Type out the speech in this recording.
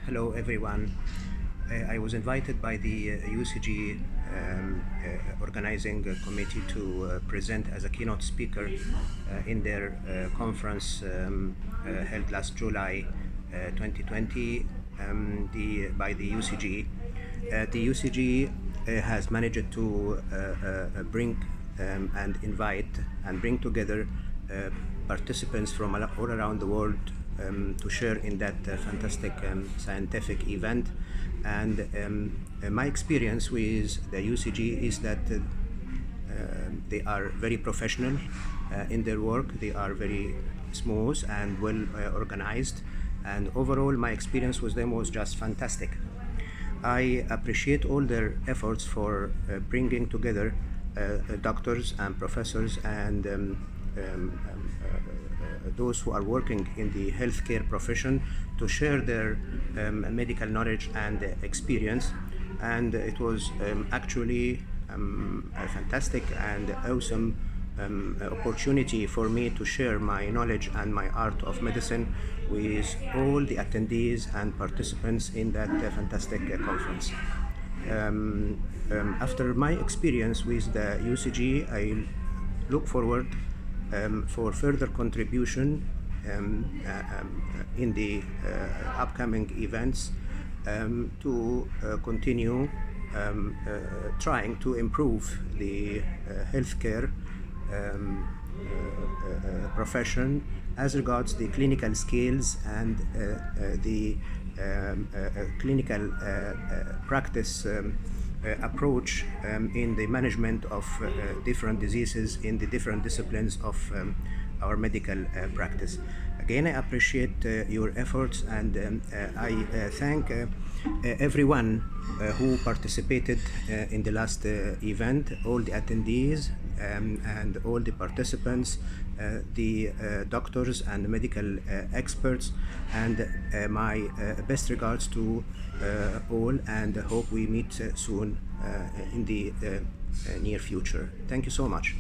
Hello everyone. I was invited by the UCG organizing committee to present as a keynote speaker in their conference held last July 2020 by the UCG. The UCG has managed to bring and invite and bring together participants from all around the world to share in that fantastic scientific event. And my experience with the UCG is that they are very professional in their work. They are very smooth and well organized, and overall my experience with them was just fantastic. I appreciate all their efforts for bringing together doctors and professors and those who are working in the healthcare profession to share their medical knowledge and experience. And it was actually a fantastic and awesome opportunity for me to share my knowledge and my art of medicine with all the attendees and participants in that fantastic conference. After my experience with the UCG, I look forward for further contribution in the upcoming events to continue trying to improve the healthcare profession as regards the clinical skills and the clinical practice approach in the management of different diseases in the different disciplines of our medical practice. Again, I appreciate your efforts, and I thank everyone who participated in the last event, all the attendees and all the participants, the doctors and medical experts, and my best regards to all, and hope we meet soon in the near future. Thank you so much.